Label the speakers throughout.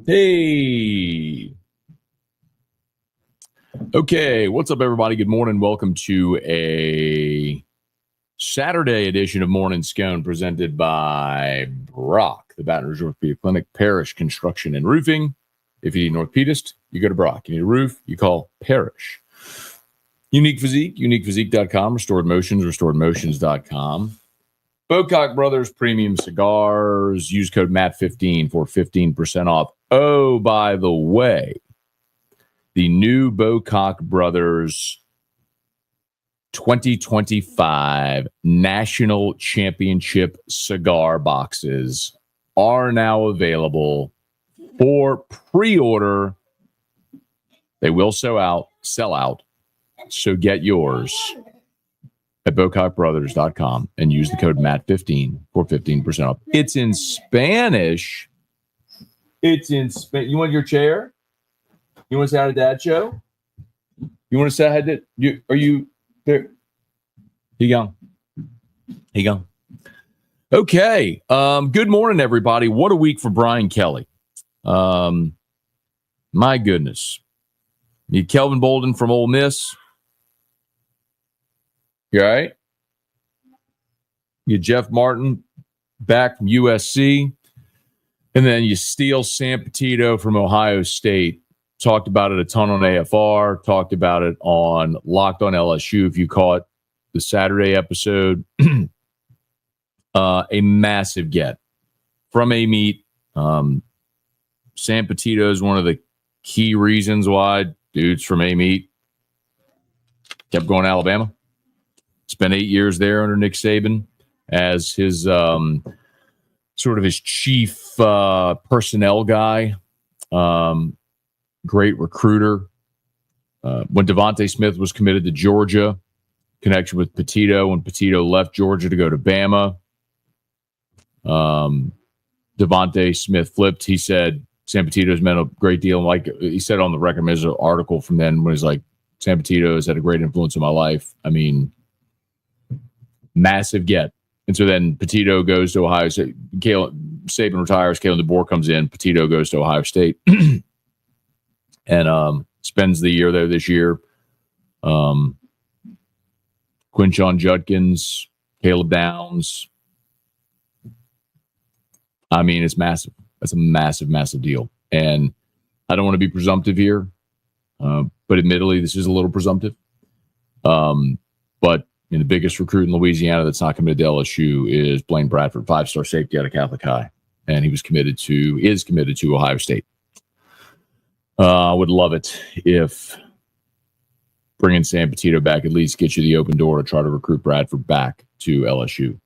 Speaker 1: Hey. Okay, what's up, everybody? Good morning. Welcome to a Saturday edition of Morning Scone presented by Brock, the Baton Rouge Orthopedic Clinic, Parrish Construction and Roofing. If you need an orthopedist, you go to Brock. You need a roof, you call Parrish. Unique Physique, uniquephysique.com, Restored Motions, restoredmotions.com. Bocock Brothers Premium Cigars. Use code MAT15 for 15% off. Oh, by the way, the new Bocock Brothers 2025 National Championship cigar boxes are now available for pre-order. They will sell out. So get yours at bocockbrothers.com and use the code MAT15 for 15% off. It's in Spanish. You want your chair? You want to say hi to Dad show? You want to say hi to you? Are you there? He gone. Okay. Good morning, everybody. What a week for Brian Kelly. My goodness. You Kelvin Bolden from Ole Miss. You all right? You Jeff Martin back from USC. And then you steal Sam Petitto from Ohio State. Talked about it a ton on AFR. Talked about it on Locked on LSU. If you caught the Saturday episode, a massive get from a meet. Sam Petitto is one of the key reasons why dudes from a meet kept going to Alabama. Spent 8 years there under Nick Saban as his sort of his chief personnel guy. Great recruiter. When Devontae Smith was committed to Georgia, connection with Petitto. When Petitto left Georgia to go to Bama, Devontae Smith flipped. He said Sam Petitto's meant a great deal. Like he said on the record, there's an article from then when he's like, Sam Petitto has had a great influence in my life. I mean, massive get. And so then Petitto goes to Ohio State. Saban retires. Kalen DeBoer comes in. Petitto goes to Ohio State and spends the year there this year. Quinshon Judkins, Caleb Downs. I mean, it's massive. That's a massive, massive deal. And I don't want to be presumptive here, but admittedly, this is a little presumptive. But the biggest recruit in Louisiana that's not committed to LSU is Blaine Bradford, 5-star safety out of Catholic High. And he is committed to Ohio State. I would love it if bringing Sam Petitto back at least gets you the open door to try to recruit Bradford back to LSU.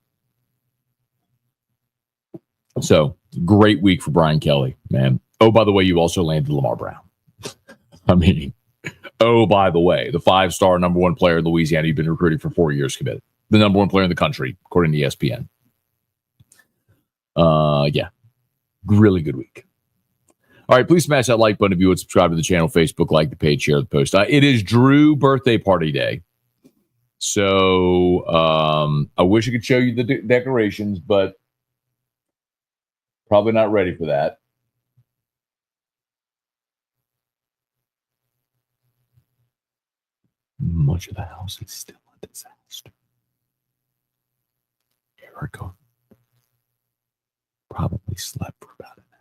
Speaker 1: So, great week for Brian Kelly, man. Oh, by the way, you also landed Lamar Brown. I mean, oh, by the way, the 5-star number one player in Louisiana you've been recruiting for 4 years committed. The number one player in the country, according to ESPN. Yeah. Really good week. All right, please smash that like button if you would subscribe to the channel, Facebook, like the page, share the post. It is Drew birthday party day. So I wish I could show you the decorations, but probably not ready for that. Much of the house is still a disaster. Erica probably slept for about an hour.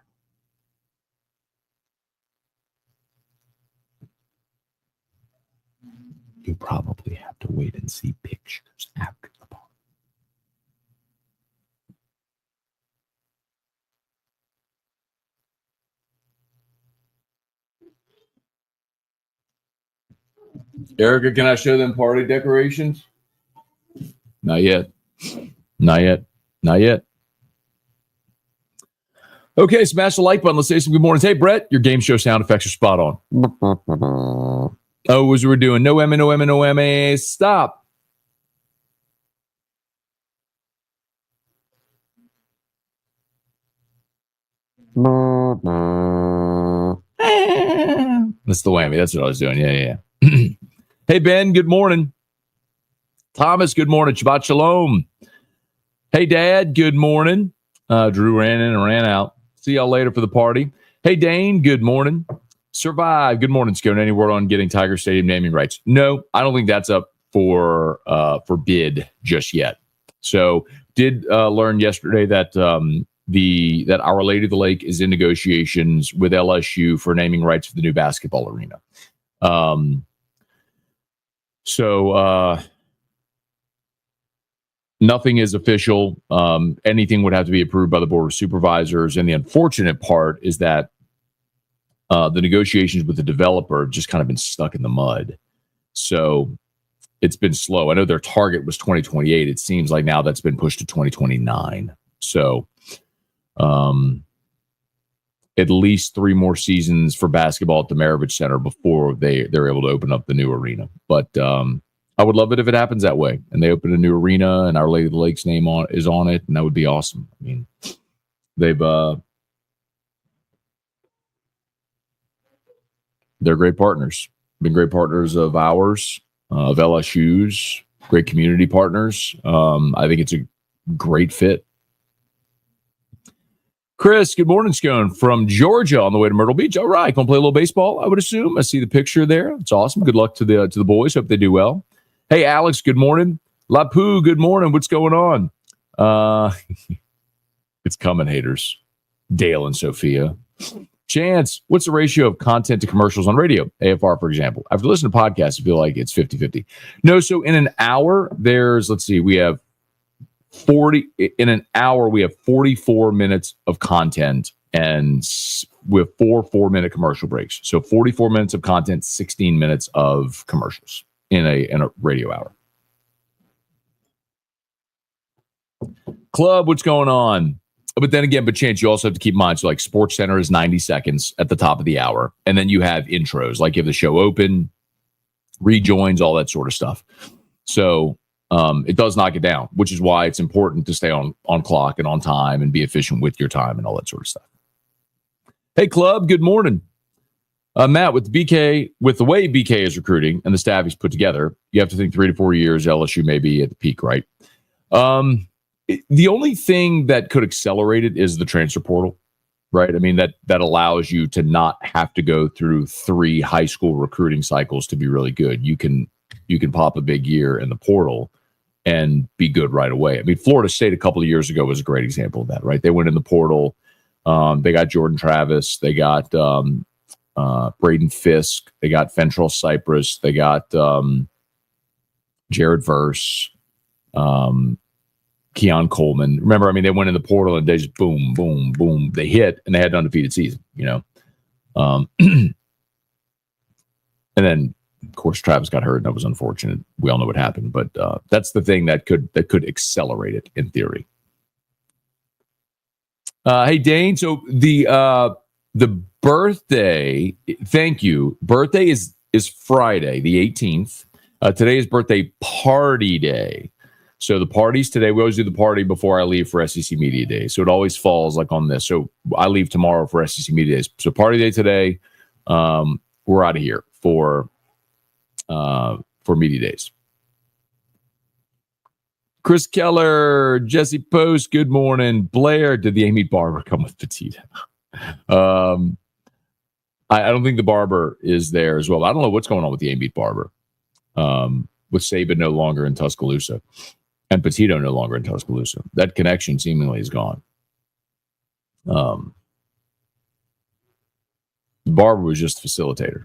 Speaker 1: You probably have to wait and see pictures after the party. Erica, can I show them party decorations? Not yet. Okay, smash the like button. Let's say some good mornings. Hey, Brett, your game show sound effects are spot on. Oh, as we're doing. No Emma. Stop. That's the whammy. That's what I was doing. Yeah. Hey, Ben, good morning. Thomas, good morning. Shabbat shalom. Hey, Dad, good morning. Drew ran in and ran out. See y'all later for the party. Hey, Dane, good morning. Survive. Good morning, Scone. Any word on getting Tiger Stadium naming rights? No, I don't think that's up for bid just yet. So did learn yesterday that that Our Lady of the Lake is in negotiations with LSU for naming rights for the new basketball arena. Nothing is official. Anything would have to be approved by the Board of Supervisors. And the unfortunate part is that the negotiations with the developer have just kind of been stuck in the mud. So it's been slow. I know their target was 2028. It seems like now that's been pushed to 2029. So at least 3 more seasons for basketball at the Maravich Center before they're able to open up the new arena. But I would love it if it happens that way and they open a new arena and Our Lady of the Lake's name is on it, and that would be awesome. I mean, they're great partners. Been great partners of ours, of LSU's, great community partners. I think it's a great fit. Chris, good morning, Scone from Georgia on the way to Myrtle Beach. All right, gonna play a little baseball, I would assume. I see the picture there. It's awesome. Good luck to the boys. Hope they do well. Hey, Alex, good morning. Lapu, good morning. What's going on? It's coming, haters. Dale and Sophia. Chance, what's the ratio of content to commercials on radio? AFR, for example. After listening to podcasts, I feel like it's 50-50. No, so in an hour, we have 40. In an hour, we have 44 minutes of content, and we have 4 4-minute commercial breaks. So 44 minutes of content, 16 minutes of commercials in a radio hour. Club, what's going on? But then again, Chance, you also have to keep in mind, so like Sports Center is 90 seconds at the top of the hour. And then you have intros, like you have the show open, rejoins, all that sort of stuff. So it does knock it down, which is why it's important to stay on clock and on time and be efficient with your time and all that sort of stuff. Hey, Club, good morning. Matt, with the way BK is recruiting and the staff he's put together, you have to think 3 to 4 years, LSU may be at the peak, right? The only thing that could accelerate it is the transfer portal, right? I mean, that allows you to not have to go through 3 high school recruiting cycles to be really good. You can pop a big year in the portal and be good right away. I mean, Florida State a couple of years ago was a great example of that, right? They went in the portal. They got Jordan Travis. They got Braden Fisk. They got Fentrell Cypress. They got Jared Verse. Keon Coleman. Remember, I mean, they went in the portal and they just boom, boom, boom. They hit and they had an undefeated season, and then, of course, Travis got hurt and that was unfortunate. We all know what happened, but that's the thing that could accelerate it in theory. Hey, Dane. So the birthday, thank you. Birthday is Friday, the 18th. Today is birthday party day. So the party's today. We always do the party before I leave for SEC Media Day. So it always falls like on this. So I leave tomorrow for SEC Media Days. So party day today. We're out of here for Media Days. Chris Keller, Jesse Post, good morning. Blair, did the Amy Barber come with Petitto? I don't think the Barber is there as well. I don't know what's going on with the Amy Barber. With Saban no longer in Tuscaloosa. And Petitto no longer in Tuscaloosa. That connection seemingly is gone. Barber was just a facilitator.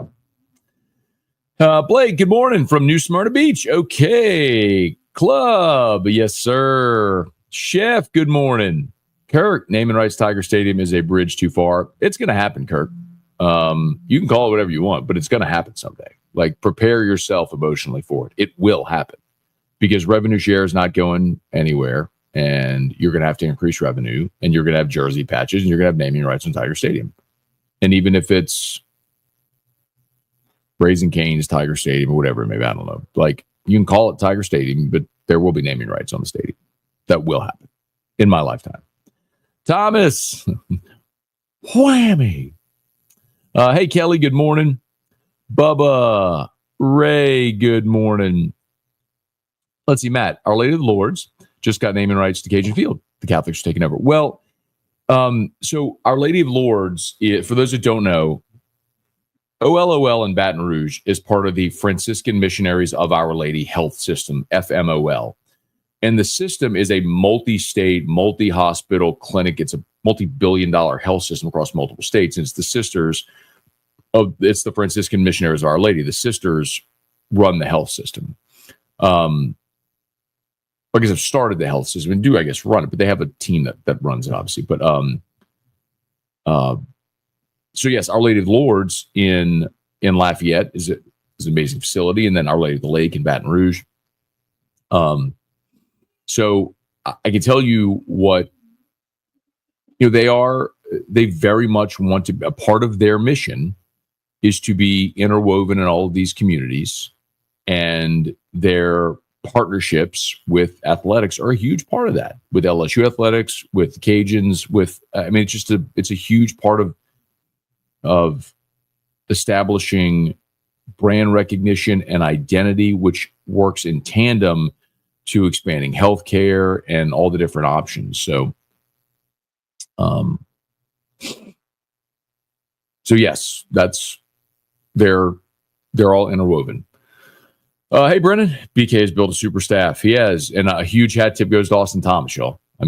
Speaker 1: Blake, good morning from New Smyrna Beach. Okay. Club, yes, sir. Chef, good morning. Kirk, naming rights Tiger Stadium is a bridge too far. It's going to happen, Kirk. You can call it whatever you want, but it's going to happen someday. Like, prepare yourself emotionally for it. It will happen. Because revenue share is not going anywhere, and you're going to have to increase revenue, and you're going to have jersey patches, and you're going to have naming rights on Tiger Stadium. And even if it's Raising Cane's Tiger Stadium or whatever it may be, I don't know. Like, you can call it Tiger Stadium, but there will be naming rights on the stadium. That will happen in my lifetime. Thomas, whammy. Hey, Kelly, good morning. Bubba, Ray, good morning. Let's see, Matt, Our Lady of the Lords just got naming rights to Cajun Field. The Catholics are taking over. Well, So Our Lady of Lourdes, for those that don't know, OLOL in Baton Rouge is part of the Franciscan Missionaries of Our Lady Health System, FMOL. And the system is a multi-state, multi-hospital clinic. It's a multi-billion-dollar health system across multiple states. And it's the Franciscan Missionaries of Our Lady. The sisters run the health system. I guess I've started the health system and do, I guess, run it, but they have a team that runs it, obviously. But so yes, Our Lady of Lourdes in Lafayette is an amazing facility, and then Our Lady of the Lake in Baton Rouge. So I can tell you what they very much want to be a part of their mission is to be interwoven in all of these communities, and their partnerships with athletics are a huge part of that. With LSU athletics, with the Cajuns, it's a huge part of establishing brand recognition and identity, which works in tandem to expanding healthcare and all the different options. So yes, they're all interwoven. Hey, Brennan, BK has built a super staff. He has, and a huge hat tip goes to Austin Thomas, y'all. I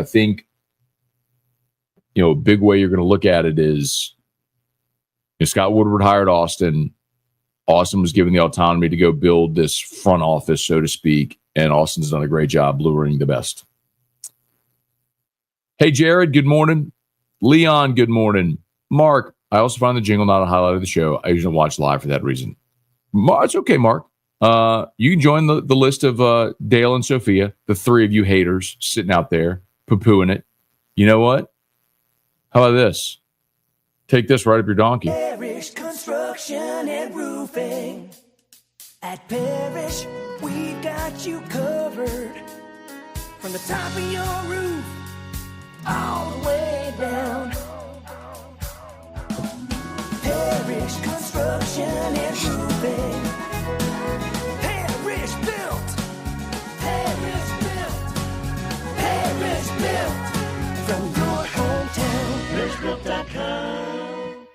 Speaker 1: think, a big way you're going to look at it is Scott Woodward hired Austin. Austin was given the autonomy to go build this front office, so to speak, and Austin's done a great job luring the best. Hey, Jared, good morning. Leon, good morning. Mark, I also find the jingle not a highlight of the show. I usually watch live for that reason. It's okay, Mark. You can join the list of Dale and Sophia, the three of you haters sitting out there poo-pooing it. You know what? How about this? Take this right up your donkey.
Speaker 2: Parish Construction and Roofing. At Parish, we've got you covered. From the top of your roof, all the way down. Parish Construction and Roofing. Parish built. Parish built. Parish built. From your hometown. ParishBuilt.com.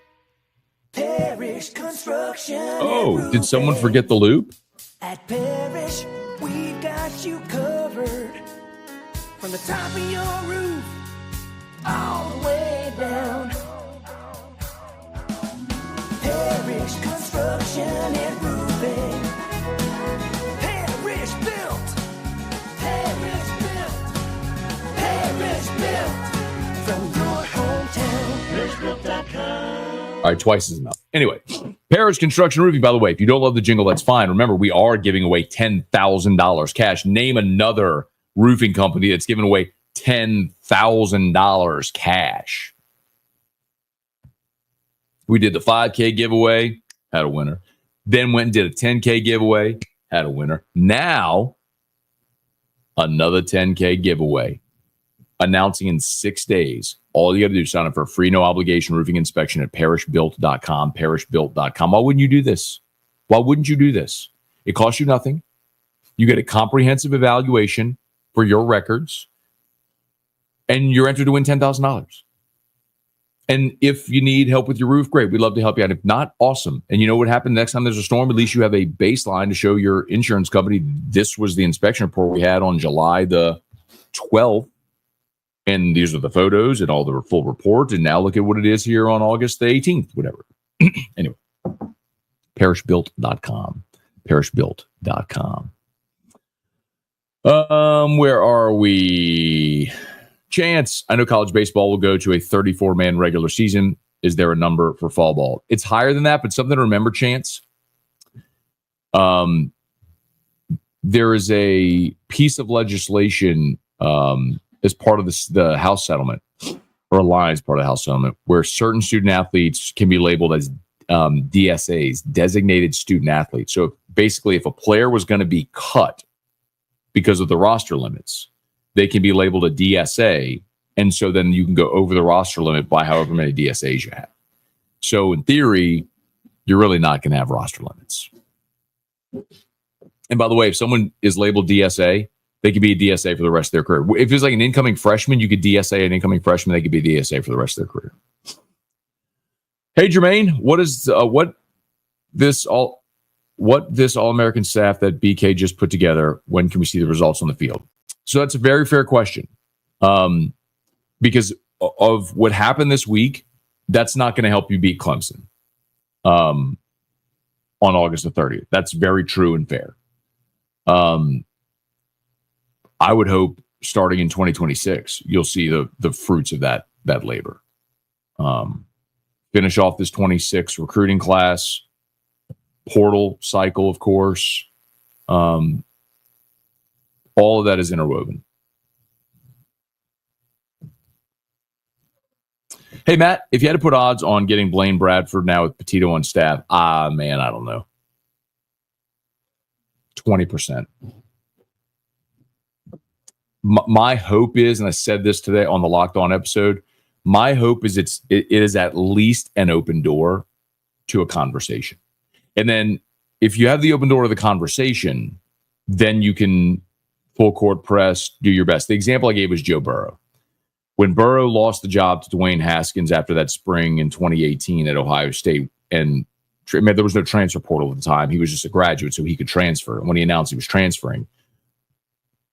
Speaker 2: Parish Construction.
Speaker 1: Oh, did someone forget the loop?
Speaker 2: At Parish, we've got you covered. From the top of your roof, all the way down. Parish Construction and Roofing. Parish built. Parish built. Parish built. From your hometown. ParishBuilt.com.
Speaker 1: All right, twice as enough. Anyway, Parish Construction Roofing, by the way, if you don't love the jingle, that's fine. Remember, we are giving away $10,000 cash. Name another roofing company that's giving away $10,000 cash. We did the 5K giveaway, had a winner. Then went and did a 10K giveaway, had a winner. Now, another 10K giveaway. Announcing in 6 days. All you got to do is sign up for a free, no obligation roofing inspection at ParishBuilt.com, ParishBuilt.com. Why wouldn't you do this? Why wouldn't you do this? It costs you nothing. You get a comprehensive evaluation for your records, and you're entered to win $10,000. And if you need help with your roof, great. We'd love to help you out. If not, awesome. And you know what happened next time there's a storm? At least you have a baseline to show your insurance company. This was the inspection report we had on July the 12th. And these are the photos and all the full report. And now look at what it is here on August the 18th, whatever. Anyway, ParishBuilt.com. ParishBuilt.com. Where are we? Chance, I know college baseball will go to a 34-man regular season. Is there a number for fall ball? It's higher than that, but something to remember, Chance. There is a piece of legislation as part of the House settlement, or a line as part of the House settlement, where certain student athletes can be labeled as DSAs, designated student athletes. So basically, if a player was going to be cut because of the roster limits, they can be labeled a DSA, and so then you can go over the roster limit by however many DSAs you have. So in theory, you're really not going to have roster limits. And by the way, if someone is labeled DSA, They could be a DSA for the rest of their career. If it's like an incoming freshman, you could DSA an incoming freshman. They could be a DSA for the rest of their career. Hey, Jermaine, what this All-American staff that BK just put together, when can we see the results on the field? So that's a very fair question. Because of what happened this week, that's not going to help you beat Clemson on August the 30th. That's very true and fair. I would hope starting in 2026, you'll see the fruits of that labor. Finish off this 26 recruiting class, portal cycle, of course. All of that is interwoven. Hey, Matt, if you had to put odds on getting Blaine Bradford now with Petitto on staff, man, I don't know. 20%. My hope is, and I said this today on the Locked On episode, my hope is it is at least an open door to a conversation. And then if you have the open door to the conversation, then you can full court press, do your best. The example I gave was Joe Burrow. When Burrow lost the job to Dwayne Haskins after that spring in 2018 at Ohio State, and there was no transfer portal at the time. He was just a graduate, so he could transfer. And when he announced he was transferring,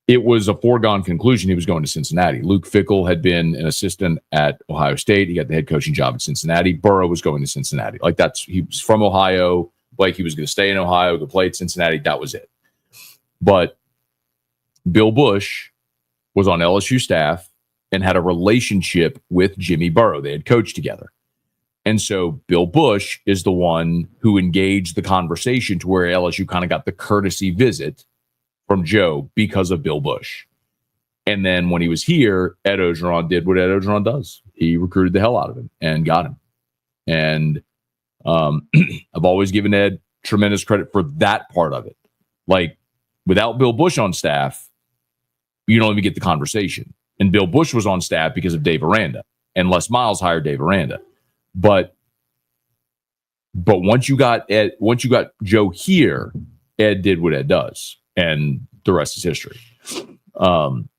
Speaker 1: it was a foregone conclusion he was going to Cincinnati. Luke Fickell had been an assistant at Ohio State. He got the head coaching job at Cincinnati. Burrow was going to Cincinnati. He was from Ohio. Like, he was going to stay in Ohio, go play at Cincinnati. That was it. But Bill Busch was on LSU staff and had a relationship with Jimmy Burrow. They had coached together. And so Bill Busch is the one who engaged the conversation to where LSU kind of got the courtesy visit from Joe because of Bill Busch. And then when he was here, Ed Ogeron did what Ed Ogeron does. He recruited the hell out of him and got him. And I've always given Ed tremendous credit for that part of it. Like, without Bill Busch on staff, you don't even get the conversation. And Bill Busch was on staff because of Dave Aranda, and Les Miles hired Dave Aranda. But once you got Joe here, Ed did what Ed does, and the rest is history. I'm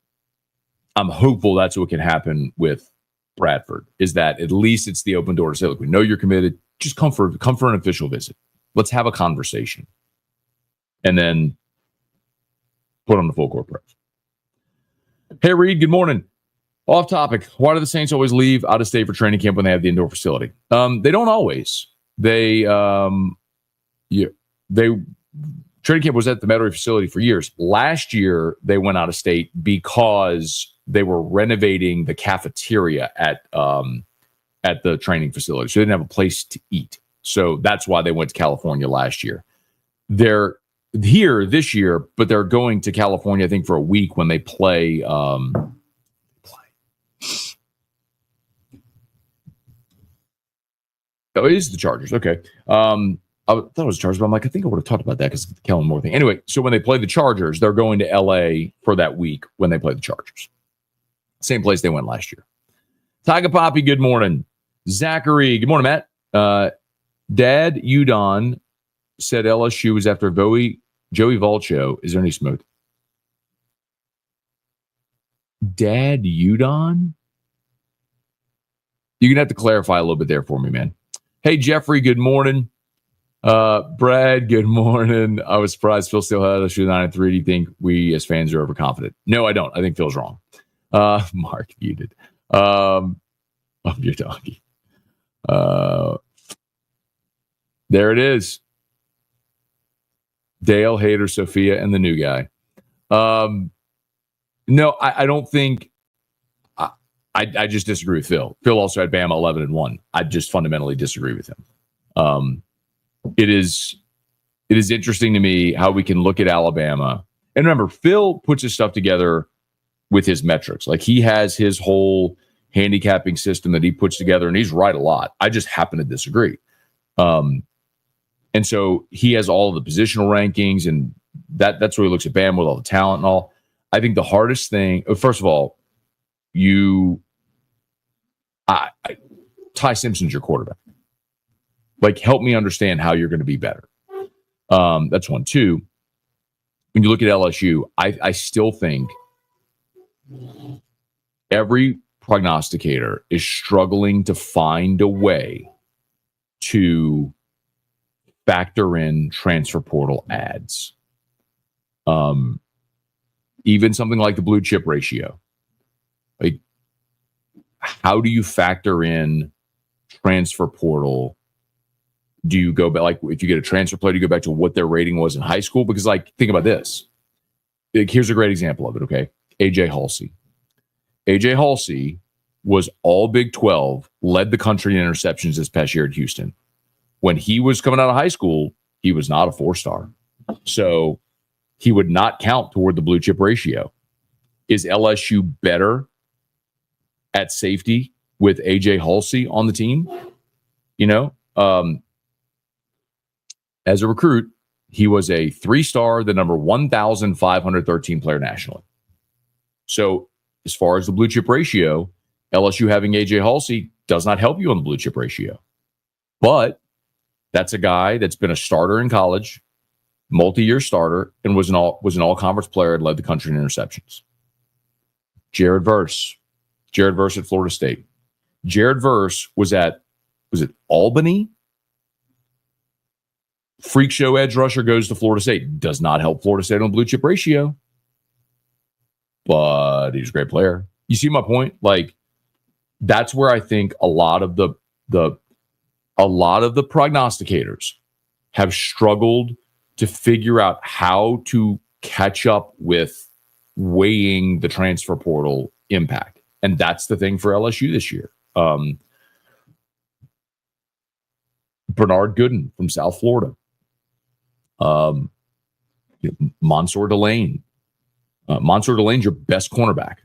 Speaker 1: hopeful that's what can happen with Bradford, is that at least it's the open door to say, look, we know you're committed. Just come for an official visit. Let's have a conversation. And then put on the full court press. Hey, Reed, good morning. Off topic. Why do the Saints always leave out of state for training camp when they have the indoor facility? They don't always. Training camp was at the Metairie facility for years. Last year, they went out of state because they were renovating the cafeteria at the training facility. So they didn't have a place to eat. So that's why they went to California last year. They're here this year, but they're going to California, I think, for a week when they play. Oh, it is the Chargers. Okay. I thought it was Chargers, but I'm like, I think I would have talked about that because of the Kellen Moore thing. Anyway, so when they play the Chargers, they're going to LA for that week when they play the Chargers. Same place they went last year. Tiger Poppy, good morning. Zachary, good morning, Matt. Dad Udon said LSU was after Joey Vulcho. Is there any smoke? Dad Udon? You're going to have to clarify a little bit there for me, man. Hey, Jeffrey, good morning. Brad, good morning. I was surprised Phil still had LSU 9-3. Do you think we as fans are overconfident? No, I don't. I think Phil's wrong. Mark muted. Of your doggy. There it is. Dale, Hader, Sophia, and the new guy. No, I don't think. I just disagree with Phil. Phil also had Bama 11-1. I just fundamentally disagree with him. It is interesting to me how we can look at Alabama. And remember, Phil puts his stuff together with his metrics. Like, he has his whole handicapping system that he puts together, and he's right a lot. I just happen to disagree. And so he has all of the positional rankings, and that's where he looks at Bama with all the talent and all. I think the hardest thing, first of all, Ty Simpson's your quarterback. Like, help me understand how you're going to be better. That's one. Two, when you look at LSU, I still think every prognosticator is struggling to find a way to factor in transfer portal ads. Even something like the blue chip ratio. Like, how do you factor in transfer portal? Do you go back, like, if you get a transfer player, do you go back to what their rating was in high school? Because, like, think about this. Like, here's a great example of it, okay? AJ Halsey. AJ Halsey was all Big 12, led the country in interceptions this past year at Houston. When he was coming out of high school, he was not a 4-star. So he would not count toward the blue chip ratio. Is LSU better at safety with AJ Halsey on the team? You know, as a recruit, he was a 3-star, the number 1,513 player nationally. So as far as the blue chip ratio, LSU having AJ Halsey does not help you on the blue chip ratio. But that's a guy that's been a starter in college, multi-year starter, and was an all-conference player and led the country in interceptions. Jared Verse at Florida State. Jared Verse was it Albany? Freak show edge rusher goes to Florida State. Does not help Florida State on blue chip ratio, but he's a great player. You see my point? Like, that's where I think a lot of the prognosticators have struggled to figure out how to catch up with weighing the transfer portal impact. And that's the thing for LSU this year. Bernard Gooden from South Florida. Mansour Delane. Mansour Delane's your best cornerback.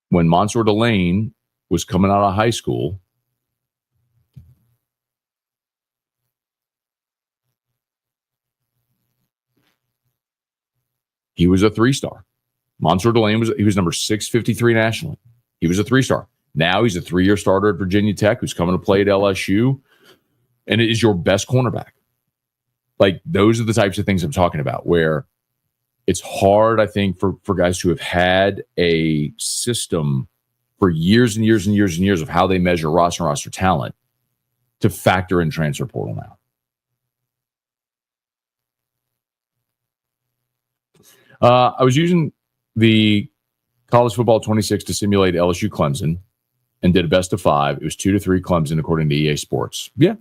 Speaker 1: When Mansour Delane was coming out of high school, he was a 3-star. Mansour Delane was number 653 nationally. He was a 3-star. Now he's a 3-year starter at Virginia Tech who's coming to play at LSU, and it is your best cornerback. Like, those are the types of things I'm talking about, where it's hard, I think, for guys who have had a system for years and years and years and years of how they measure roster talent to factor in transfer portal now. I was using the college football 26 to simulate LSU Clemson and did a best of 5. It was 2-3 Clemson according to EA Sports. Yeah,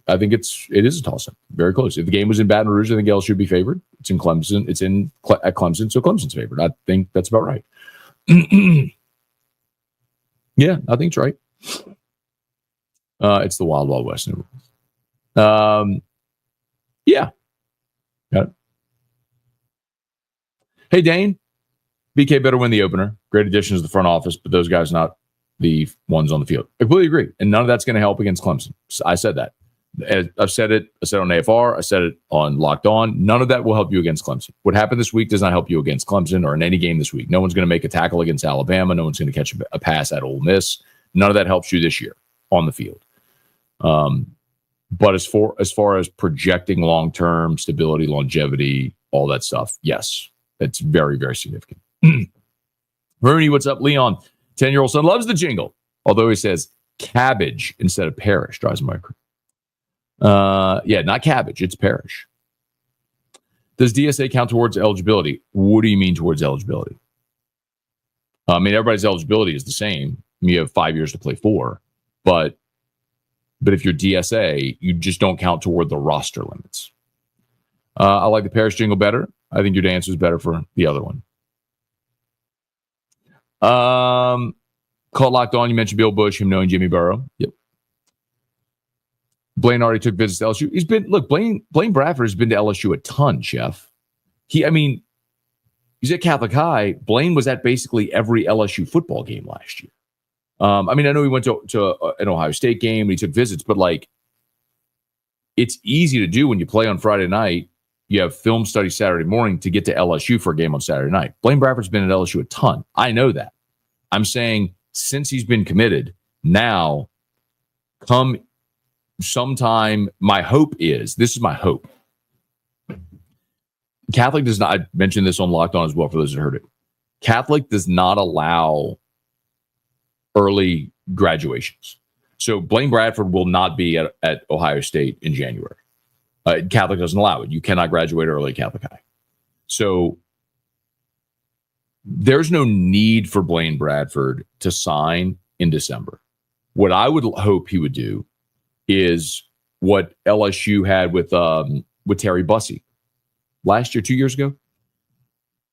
Speaker 1: I think it is a toss-up. Very close. If the game was in Baton Rouge, I think LSU would be favored. It's in Clemson. It's at Clemson, so Clemson's favored. I think that's about right. Yeah, I think it's right. It's the Wild Wild West. Yeah. Got it. Hey, Dane. BK better win the opener. Great addition to the front office, but those guys not the ones on the field. I completely agree. And none of that's going to help against Clemson. So I said that. I've said it. I said it on AFR. I said it on Locked On. None of that will help you against Clemson. What happened this week does not help you against Clemson or in any game this week. No one's going to make a tackle against Alabama. No one's going to catch a pass at Ole Miss. None of that helps you this year on the field. But as far as projecting long-term stability, longevity, all that stuff, yes, it's very, very significant. Rooney, what's up? Leon, 10-year-old son, loves the jingle, although he says cabbage instead of Parish. Drives my yeah, not cabbage, it's Parish. Does DSA count towards eligibility? What do you mean towards eligibility? I mean, everybody's eligibility is the same. You have 5 years to play 4, but if you're DSA, you just don't count toward the roster limits. I like the Parish jingle better. I think your answer is better for the other one. Caught Locked On. You mentioned Bill Bush, him knowing Jimmy Burrow. Yep. Blaine already took visits to LSU. Blaine Bradford has been to LSU a ton, Chef. He's at Catholic High. Blaine was at basically every LSU football game last year. I mean, I know he went to an Ohio State game and he took visits, but like, it's easy to do when you play on Friday night. You have film study Saturday morning to get to LSU for a game on Saturday night. Blaine Bradford's been at LSU a ton. I know that. I'm saying since he's been committed, now come sometime, my hope is, this is my hope. Catholic does not, I mentioned this on Locked On as well for those that heard it. Catholic does not allow early graduations. So Blaine Bradford will not be at Ohio State in January. Catholic doesn't allow it. You cannot graduate early at Catholic High. So there's no need for Blaine Bradford to sign in December. What I would hope he would do is what LSU had with Terry Bussey last year, 2 years ago.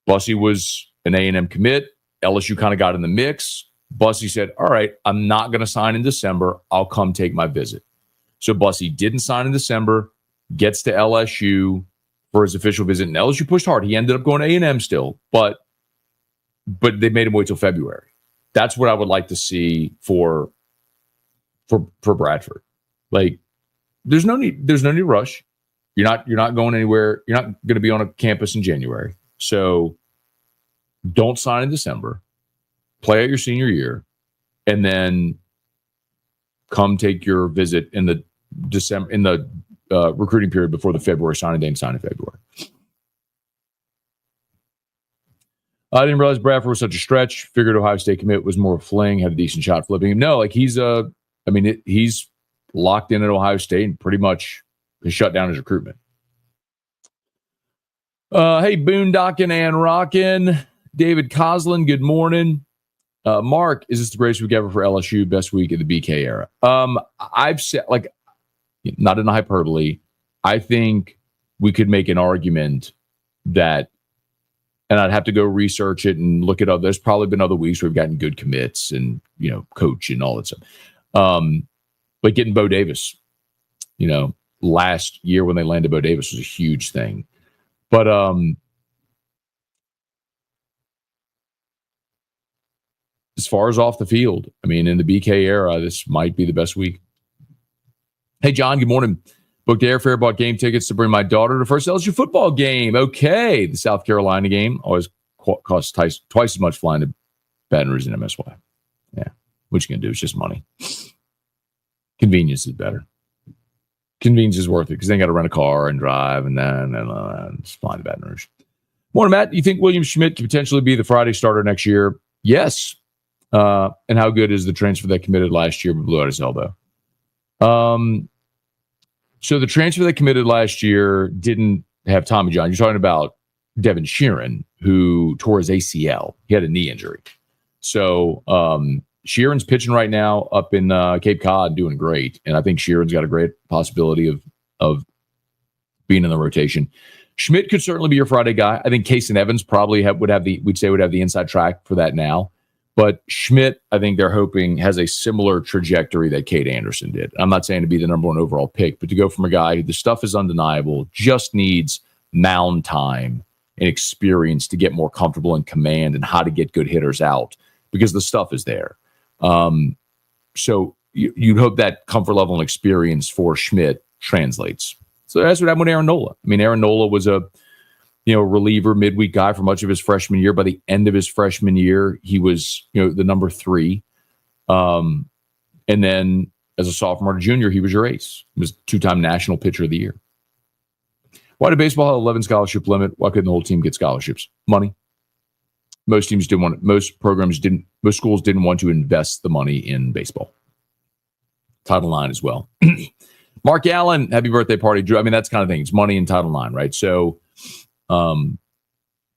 Speaker 1: Bussey was an A&M commit. LSU kind of got in the mix. Bussey said, all right, I'm not going to sign in December. I'll come take my visit. So Bussey didn't sign in December, gets to LSU for his official visit. And LSU pushed hard. He ended up going to A&M still, but they made him wait till February. That's what I would like to see for Bradford. Like, there's no need to rush. You're not going anywhere. You're not going to be on a campus in January. So don't sign in December. Play out your senior year, and then come take your visit in the recruiting period before the February signing day and sign in February. I didn't realize Bradford was such a stretch. Figured Ohio State commit was more of a fling, had a decent shot flipping him. No, like he's locked in at Ohio State and pretty much has shut down his recruitment. Hey, Boondockin' and Rockin'. David Coslin, good morning. Mark, is this the greatest week ever for LSU? Best week of the BK era? I've said, like, not in a hyperbole, I think we could make an argument that, and I'd have to go research it and look it up. There's probably been other weeks where we've gotten good commits and, coach and all that stuff. But getting Bo Davis, last year when they landed Bo Davis was a huge thing. But as far as off the field, in the BK era, this might be the best week. Hey, John, good morning. Booked airfare, bought game tickets to bring my daughter to the first LSU football game. Okay. The South Carolina game always costs twice as much flying to Baton Rouge and MSY. Yeah. What you going to do? It's just money. Convenience is better. Convenience is worth it because they got to rent a car and drive and then just fly to Baton Rouge. Morning, Matt. You think William Schmidt could potentially be the Friday starter next year? Yes. And how good is the transfer that committed last year but blew out his elbow? So the transfer that committed last year didn't have Tommy John. You're talking about Devin Sheeran, who tore his ACL. He had a knee injury. So Sheeran's pitching right now up in Cape Cod, doing great. And I think Sheeran's got a great possibility of being in the rotation. Schmidt could certainly be your Friday guy. I think Case and Evans probably would have the inside track for that now. But Schmidt, I think they're hoping, has a similar trajectory that Cade Anderson did. I'm not saying to be the number one overall pick, but to go from a guy who the stuff is undeniable, just needs mound time and experience to get more comfortable in command and how to get good hitters out because the stuff is there. So you'd hope that comfort level and experience for Schmidt translates. So that's what happened with Aaron Nola. Aaron Nola was a reliever midweek guy for much of his freshman year. By the end of his freshman year, he was, the number 3. And then as a sophomore to junior, he was your ace. He was 2-time National Pitcher of the Year. Why did baseball have 11 scholarship limit? Why couldn't the whole team get scholarships? Money. Most teams didn't want, most schools didn't want to invest the money in baseball. Title IX as well. Mark Allen, happy birthday party, Drew. That's kind of thing. It's money and Title IX, right? So,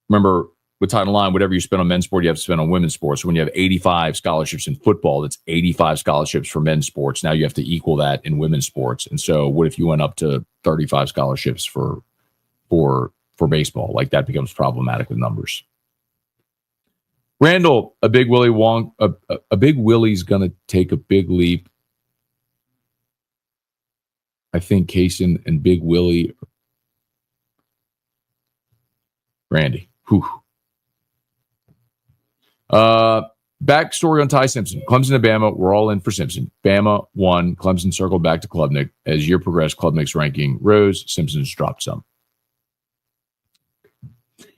Speaker 1: remember with Title IX, whatever you spend on men's sport, you have to spend on women's sports. So when you have 85 scholarships in football, that's 85 scholarships for men's sports. Now you have to equal that in women's sports. And so what if you went up to 35 scholarships for baseball? Like that becomes problematic with numbers. Randall, a big Willie's going to take a big leap. I think Kaysen and Big Willie. Randy. Whew. Backstory on Ty Simpson. Clemson and Bama were all in for Simpson. Bama won. Clemson circled back to Klubnik. As year progressed, Klubnik's ranking rose. Simpson's dropped some.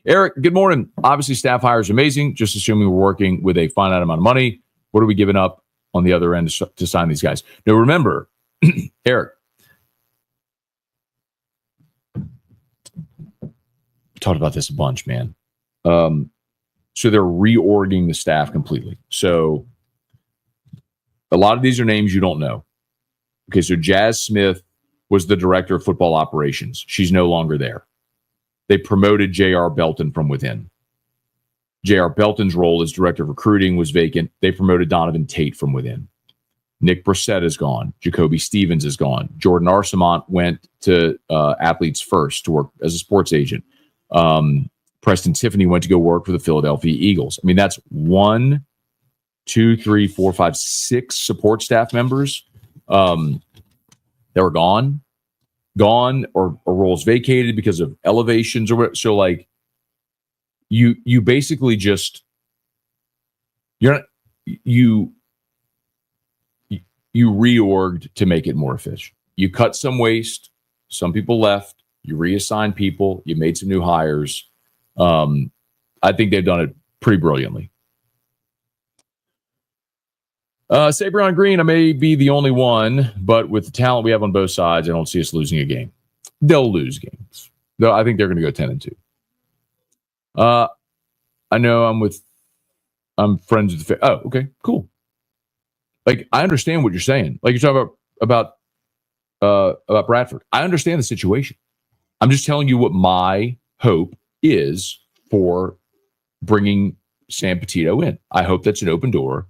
Speaker 1: Eric, good morning. Obviously, staff hire is amazing. Just assuming we're working with a finite amount of money. What are we giving up on the other end to sign these guys? Now, remember, Eric, talked about this a bunch, man. So they're reorging the staff completely. So a lot of these are names you don't know. Okay, so Jazz Smith was the director of football operations. She's no longer there. They promoted J.R. Belton from within. J.R. Belton's role as director of recruiting was vacant. They promoted Donovan Tate from within. Nick Brissett is gone. Jacoby Stevens is gone. Jordan Arcemont went to Athletes First to work as a sports agent. Preston Tiffany went to go work for the Philadelphia Eagles. I mean, that's 1, 2, 3, 4, 5, 6 support staff members that were gone, or roles vacated because of elevations or whatever. So, like, you basically just you reorged to make it more efficient. You cut some waste, some people left, you reassigned people, you made some new hires. I think they've done it pretty brilliantly. Sabrion Green, I may be the only one, but with the talent we have on both sides, I don't see us losing a game. They'll lose games. Though I think they're going to go 10-2. I know I'm friends with the oh, okay, cool. Like, I understand what you're saying. Like, you're talking about Bradford. I understand the situation. I'm just telling you what my hope is for bringing Sam Petitto in. I hope that's an open door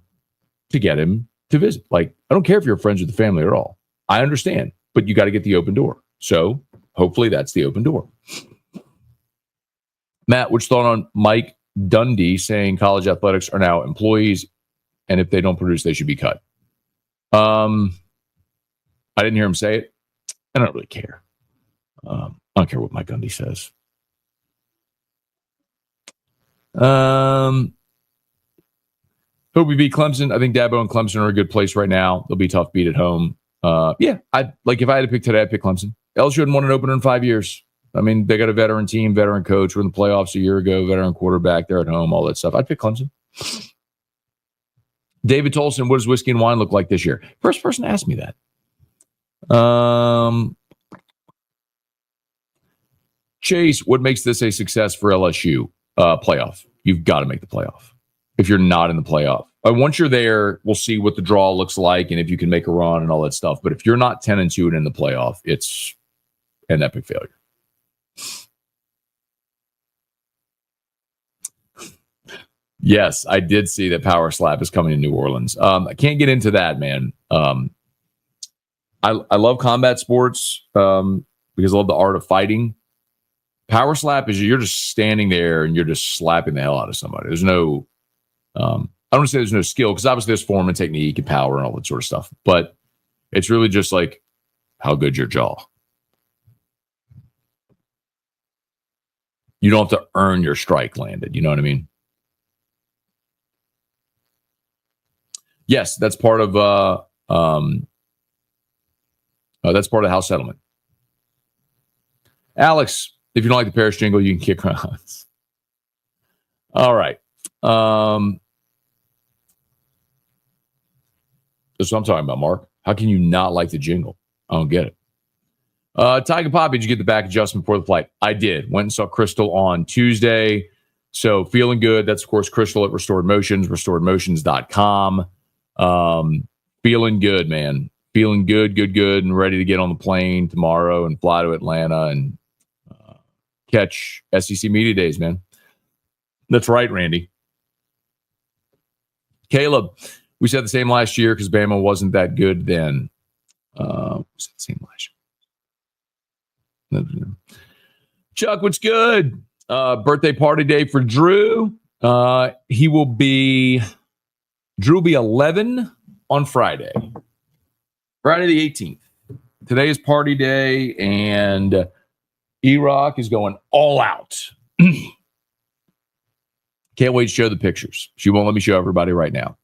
Speaker 1: to get him to visit. Like, I don't care if you're friends with the family at all. I understand, but you got to get the open door. So hopefully that's the open door. Matt, what's thought on Mike Dundee saying college athletics are now employees, and if they don't produce, they should be cut? I didn't hear him say it. I don't really care. I don't care what Mike Dundee says. Hope we beat Clemson. I think Dabo and Clemson are a good place right now. They'll be tough beat at home. Yeah, if I had to pick today, I'd pick Clemson. LSU hadn't won an opener in 5 years. I mean, they got a veteran team, veteran coach. We're in the playoffs a year ago, veteran quarterback. They're at home, all that stuff. I'd pick Clemson. David Tolson, what does whiskey and wine look like this year? First person to ask me that. Chase, what makes this a success for LSU? Playoff. You've got to make the playoff. If you're not in the playoff, once you're there, we'll see what the draw looks like and if you can make a run and all that stuff. But if you're not 10-2 and in the playoff, it's an epic failure. Yes, I did see that Power Slap is coming to New Orleans. I can't get into that, man. I love combat sports because I love the art of fighting. Power Slap is you're just standing there and you're just slapping the hell out of somebody. There's no, I don't want to say there's no skill because obviously there's form and technique and power and all that sort of stuff. But it's really just like how good's your jaw. You don't have to earn your strike landed. You know what I mean? Yes, that's part of house settlement. Alex, if you don't like the Parrish jingle, you can kick rocks. All right. That's what I'm talking about, Mark. How can you not like the jingle? I don't get it. Tiger Pop, did you get the back adjustment for the flight? I did. Went and saw Crystal on Tuesday. So feeling good. That's, of course, Crystal at Restored Motions, restoredmotions.com. Feeling good, man. Feeling good, and ready to get on the plane tomorrow and fly to Atlanta and catch SEC Media Days, man. That's right, Randy. Caleb, we said the same last year because Bama wasn't that good then. We said the same last year. Chuck, what's good? Birthday party day for Drew. Drew will be 11 on Friday. Friday the 18th. Today is party day, and E-Rock is going all out. Can't wait to show the pictures. She won't let me show everybody right now.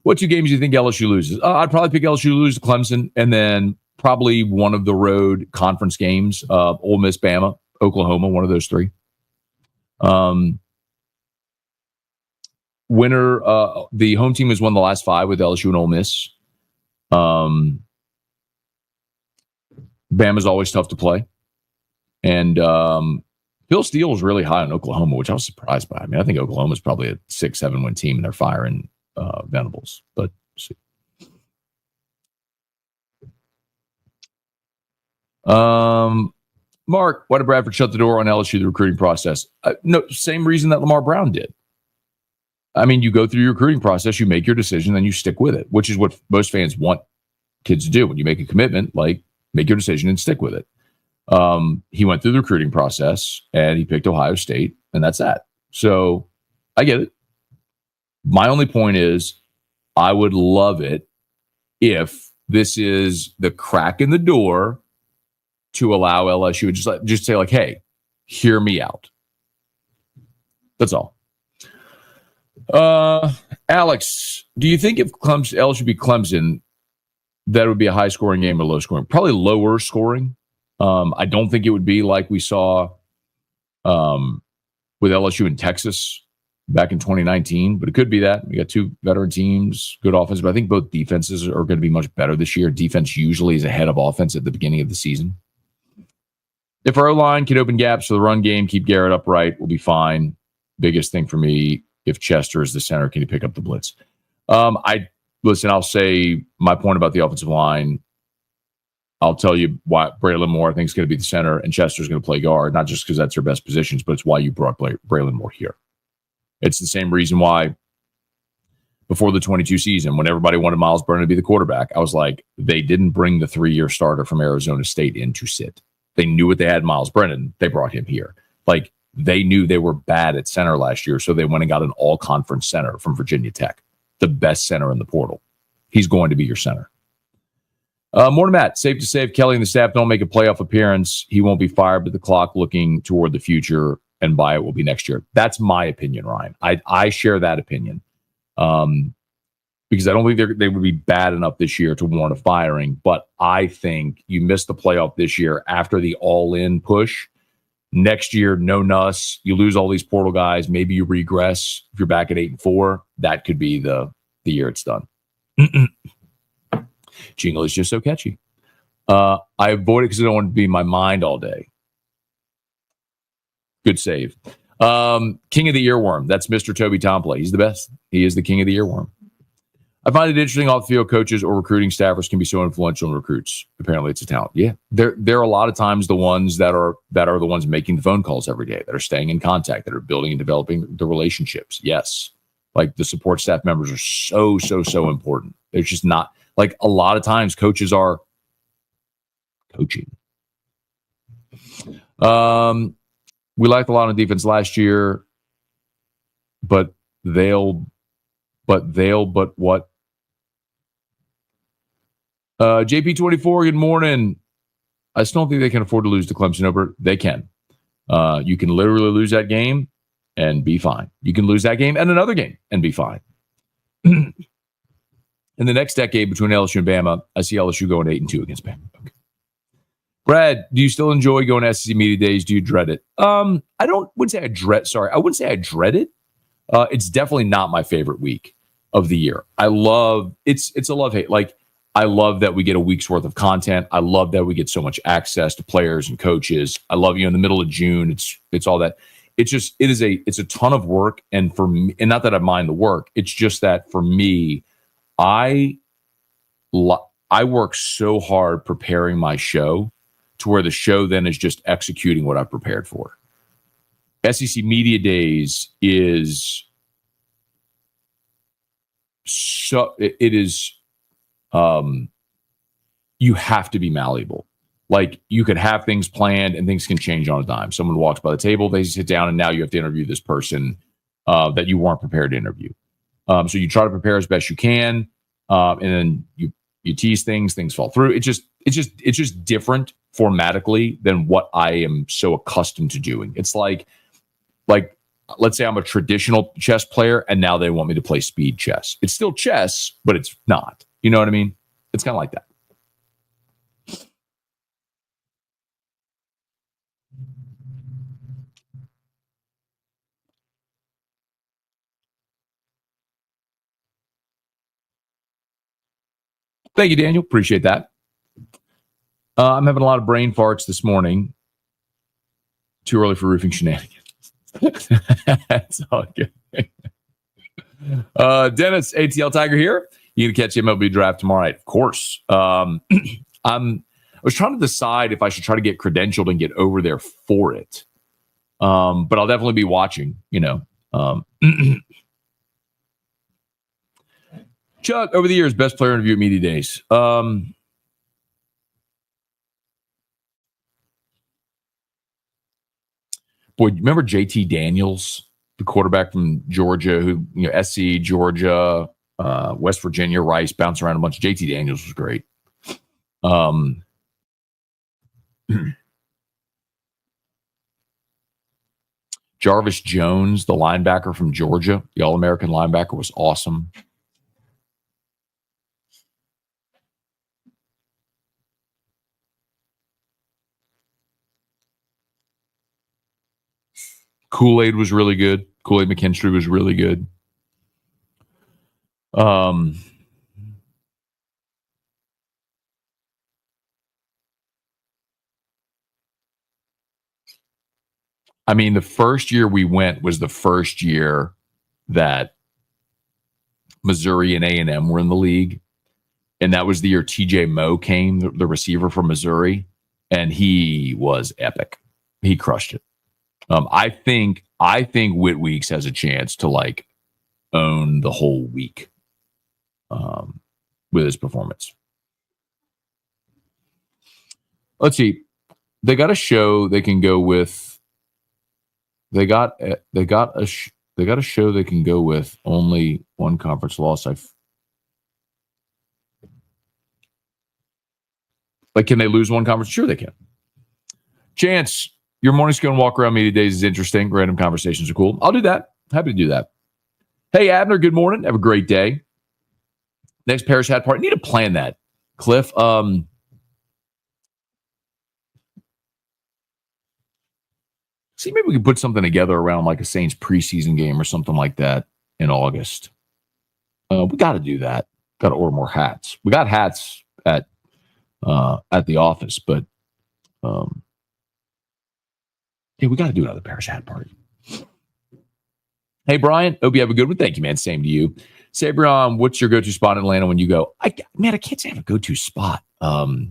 Speaker 1: What 2 games do you think LSU loses? I'd probably pick LSU to lose to Clemson, and then probably one of the road conference games, Ole Miss, Bama, Oklahoma, one of those 3. Winner, the home team has won the last 5 with LSU and Ole Miss. Bama's always tough to play. And Phil Steele was really high on Oklahoma, which I was surprised by. I mean, I think Oklahoma's probably a 6-7 win team, and they're firing Venables. But see. Mark, why did Bradford shut the door on LSU, the recruiting process? No, same reason that Lamar Brown did. I mean, you go through your recruiting process, you make your decision, then you stick with it, which is what most fans want kids to do. When you make a commitment, like make your decision and stick with it. He went through the recruiting process and he picked Ohio State, and that's that. So I get it. My only point is I would love it if this is the crack in the door to allow LSU just say like, hey, hear me out. That's all. Alex, do you think if LSU beat Clemson, that would be a high scoring game or low scoring? Probably lower scoring. I don't think it would be like we saw with LSU in Texas back in 2019, but it could be that. We got two veteran teams, good offense, but I think both defenses are going to be much better this year. Defense usually is ahead of offense at the beginning of the season. If our O-line can open gaps for the run game, keep Garrett upright, we'll be fine. Biggest thing for me, if Chester is the center, can he pick up the blitz? I'll say my point about the offensive line. I'll tell you why Braylon Moore I think is going to be the center and Chester's going to play guard, not just because that's their best positions, but it's why you brought Braylon Moore here. It's the same reason why before the 22 season, when everybody wanted Miles Brennan to be the quarterback, I was like, they didn't bring the 3-year starter from Arizona State in to sit. They knew what they had Miles Brennan. They brought him here. Like, they knew they were bad at center last year, so they went and got an all-conference center from Virginia Tech, the best center in the portal. He's going to be your center. Morning, Matt. Safe to say if Kelly and the staff don't make a playoff appearance, he won't be fired, but the clock looking toward the future and by it will be next year. That's my opinion, Ryan. I share that opinion because I don't think they would be bad enough this year to warrant a firing, but I think you miss the playoff this year after the all-in push. Next year, no nuss. You lose all these portal guys. Maybe you regress. If you're back at 8-4, that could be the year it's done. Jingle is just so catchy. I avoid it because I don't want to be in my mind all day. Good save. King of the earworm. That's Mr. Toby Tomplay. He's the best. He is the king of the earworm. I find it interesting off-the-field coaches or recruiting staffers can be so influential in recruits. Apparently, it's a talent. Yeah, there are a lot of times the ones that are the ones making the phone calls every day, that are staying in contact, that are building and developing the relationships. Yes, like the support staff members are so important. There's just not like a lot of times coaches are coaching. We liked a lot on defense last year, but what? JP24, good morning. I still don't think they can afford to lose to Clemson over. They can. You can literally lose that game and be fine. You can lose that game and another game and be fine. In the next decade between LSU and Bama, I see LSU going 8-2 against Bama. Okay. Brad, do you still enjoy going to SEC Media Days? Do you dread it? I wouldn't say I dread it. It's definitely not my favorite week of the year. It's a love-hate. Like, I love that we get a week's worth of content. I love that we get so much access to players and coaches. I love in the middle of June. It's all that. It's a ton of work. And for me, and not that I mind the work, it's just that for me, I work so hard preparing my show to where the show then is just executing what I've prepared for. SEC Media Days is so it is you have to be malleable. Like, you could have things planned and things can change on a dime. Someone walks by the table, they sit down, and now you have to interview this person that you weren't prepared to interview. So you try to prepare as best you can, and then you tease things fall through. It's just different formatically than what I am so accustomed to doing. It's like let's say I'm a traditional chess player and now they want me to play speed chess. It's still chess, but it's not. You know what I mean? It's kind of like that. Thank you, Daniel. Appreciate that. I'm having a lot of brain farts this morning. Too early for roofing shenanigans. That's all good. Dennis, ATL Tiger here. You can catch MLB Draft tomorrow night, of course. I was trying to decide if I should try to get credentialed and get over there for it. But I'll definitely be watching, Chuck, over the years, best player interview at media days. Boy, remember JT Daniels, the quarterback from Georgia, who, SC, Georgia, West Virginia, Rice, bounced around a bunch. JT Daniels was great. Jarvis Jones, the linebacker from Georgia, the All-American linebacker, was awesome. Kool-Aid was really good. Kool-Aid McKinstry was really good. I mean, the first year we went was the first year that Missouri and A&M were in the league. And that was the year TJ Moe came, the receiver from Missouri, and he was epic. He crushed it. I think Whit Weeks has a chance to own the whole week with his performance. Let's see. They got a show they can go with. They got a show they can go with only one conference loss. Can they lose one conference? Sure, they can. Chance, your morning Scone walk around media days is interesting. Random conversations are cool. I'll do that. Happy to do that. Hey, Abner, good morning. Have a great day. Next Parish Hat Party. Need to plan that, Cliff. See, maybe we can put something together around a Saints preseason game or something like that in August. We got to do that. Got to order more hats. We got hats at the office, but we got to do another Parish Hat Party. Hey, Brian, hope you have a good one. Thank you, man. Same to you. Sabrion, what's your go-to spot in Atlanta when you go? I can't say I have a go-to spot. Not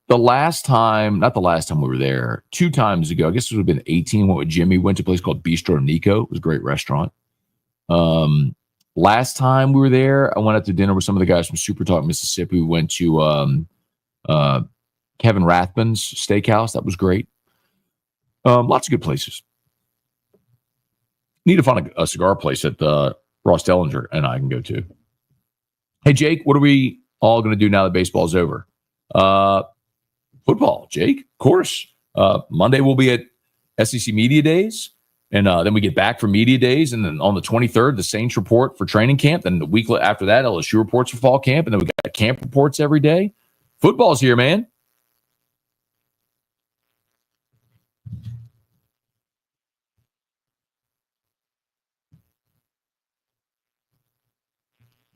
Speaker 1: the last time we were there, 2 times ago, I guess it would have been 18, went with Jimmy, went to a place called Bistro Nico. It was a great restaurant. Last time we were there, I went out to dinner with some of the guys from Super Talk, Mississippi. We went to Kevin Rathbun's Steakhouse. That was great. Lots of good places. Need to find a cigar place that Ross Dellinger and I can go to. Hey, Jake, what are we all going to do now that baseball's over? Football, Jake, of course. Monday we'll be at SEC Media Days, and then we get back for Media Days, and then on the 23rd, the Saints report for training camp. Then the week after that, LSU reports for fall camp, and then we got camp reports every day. Football's here, man.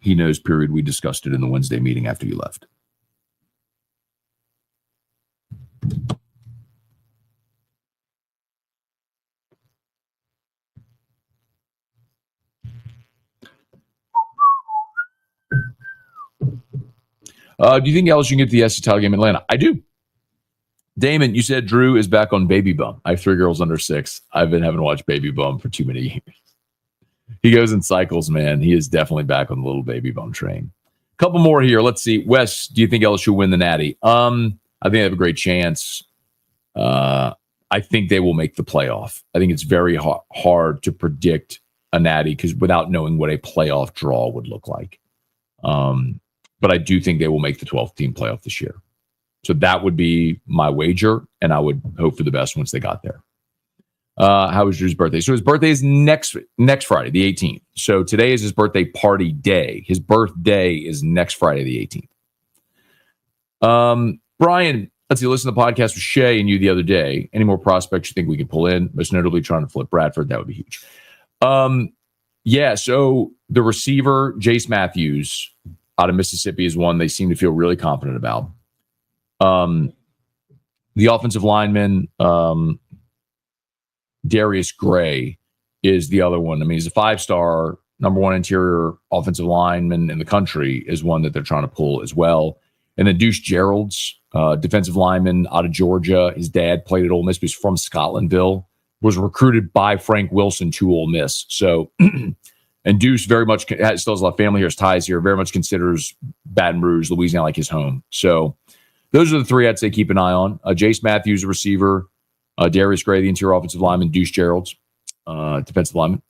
Speaker 1: He knows, period. We discussed it in the Wednesday meeting after you left. Do you think LSU can get the SEC title game in Atlanta? I do. Damon, you said Drew is back on Baby Bum. I have 3 girls under 6. I've been having to watch Baby Bum for too many years. He goes in cycles, man. He is definitely back on the little Baby Bum train. A couple more here. Let's see. Wes, do you think LSU will win the Natty? I think they have a great chance. I think they will make the playoff. I think it's very hard to predict a Natty without knowing what a playoff draw would look like. But I do think they will make the 12th team playoff this year. So that would be my wager, and I would hope for the best once they got there. How was Drew's birthday? So his birthday is next Friday, the 18th. So today is his birthday party day. His birthday is next Friday, the 18th. Brian, let's see, listen to the podcast with Shay and you the other day. Any more prospects you think we can pull in? Most notably trying to flip Bradford. That would be huge. Yeah, so the receiver, Jace Matthews, out of Mississippi, is one they seem to feel really confident about. The offensive lineman, Darius Gray, is the other one. I mean, he's a 5-star, number one interior offensive lineman in the country, is one that they're trying to pull as well. And then Deuce Gerald's defensive lineman out of Georgia. His dad played at Ole Miss. He's from Scotlandville. Was recruited by Frank Wilson to Ole Miss. So, and Deuce very much still has a lot of family here, his ties here. Very much considers Baton Rouge, Louisiana, like his home. So, those are the three I'd say keep an eye on. Jace Matthews, a receiver. Darius Gray, the interior offensive lineman. Deuce Gerald's defensive lineman.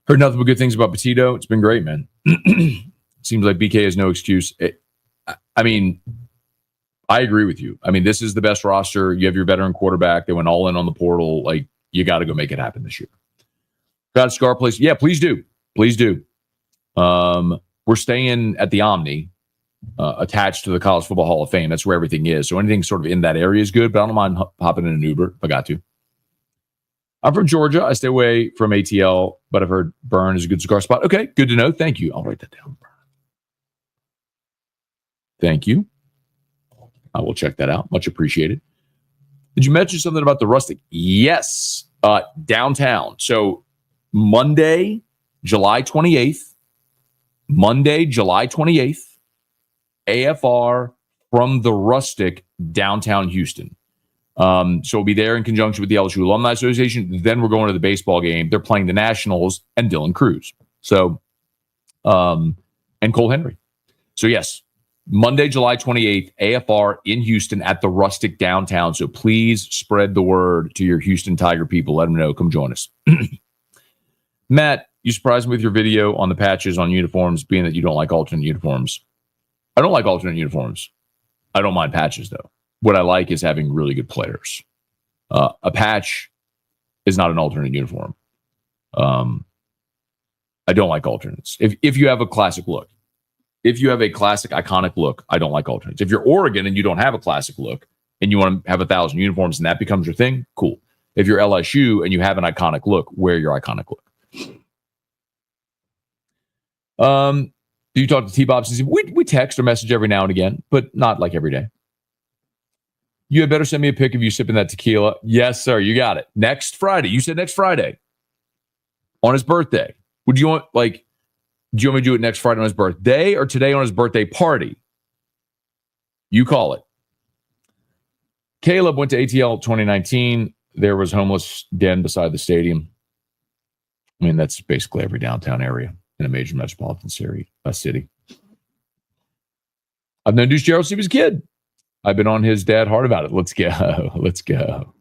Speaker 1: Heard nothing but good things about Petitto. It's been great, man. Seems like BK has no excuse. I mean, I agree with you. I mean, this is the best roster. You have your veteran quarterback. They went all in on the portal. Like, you got to go make it happen this year. Got a Scar place? Yeah, please do. Please do. We're staying at the Omni, attached to the College Football Hall of Fame. That's where everything is. So anything sort of in that area is good, but I don't mind hopping in an Uber if I got to. I'm from Georgia. I stay away from ATL, but I've heard Burn is a good cigar spot. Okay, good to know. Thank you. I'll write that down. Thank you. I will check that out. Much appreciated. Did you mention something about the Rustic? Yes. Downtown. So Monday, July 28th, AFR from the Rustic, downtown Houston. So we'll be there in conjunction with the LSU Alumni Association. Then we're going to the baseball game. They're playing the Nationals and Dylan Cruz. So, and Cole Henry. So yes, Monday, July 28th, AFR in Houston at the Rustic downtown. So please spread the word to your Houston Tiger people. Let them know. Come join us. Matt, you surprised me with your video on the patches on uniforms, being that you don't like alternate uniforms. I don't like alternate uniforms. I don't mind patches, though. What I like is having really good players. A patch is not an alternate uniform. I don't like alternates. If you have a classic look, if you have a classic, iconic look, I don't like alternates. If you're Oregon and you don't have a classic look and you want to have 1,000 uniforms and that becomes your thing, cool. If you're LSU and you have an iconic look, wear your iconic look. Do you talk to T-Bob? We text or message every now and again, but not like every day. You had better send me a pic of you sipping that tequila. Yes, sir. You got it. Next Friday. You said next Friday. On his birthday. Do you want me to do it next Friday on his birthday or today on his birthday party? You call it. Caleb went to ATL 2019. There was homeless den beside the stadium. I mean, that's basically every downtown area in a major metropolitan city. I've known Deuce Gerald since he was a kid. I've been on his dad hard about it. Let's go. Let's go.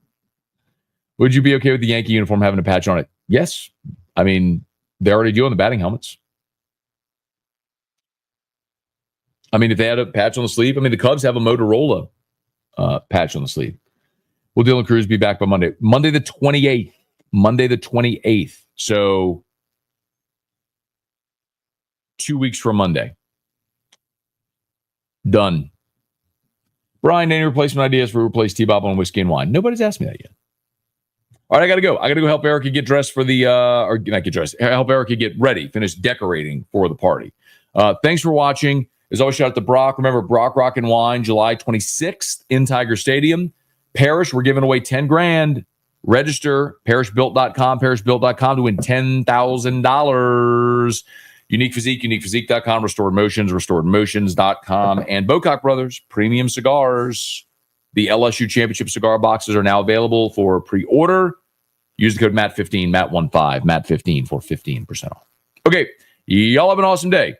Speaker 1: Would you be okay with the Yankee uniform having a patch on it? Yes. I mean, they already do on the batting helmets. I mean, if they had a patch on the sleeve, I mean, the Cubs have a Motorola patch on the sleeve. Will Dylan Cruz be back by Monday? Monday the 28th. Monday the 28th. So 2 weeks from Monday. Done. Brian, any replacement ideas for replace T-Bob on whiskey and wine? Nobody's asked me that yet. All right, I got to go. I got to go help Erica get dressed for the, or not get dressed, help Erica get ready, finish decorating for the party. Thanks for watching. As always, shout out to Brock. Remember, Brock Rock and Wine, July 26th in Tiger Stadium. Parish, we're giving away $10,000. Register, parishbuilt.com, parishbuilt.com to win $10,000. Unique Physique, uniquephysique.com, Restored Motions, restoredmotions.com, and Bocock Brothers Premium Cigars. The LSU Championship cigar boxes are now available for pre-order. Use the code MAT15, MAT15, MAT15 for 15% off. Okay, y'all have an awesome day.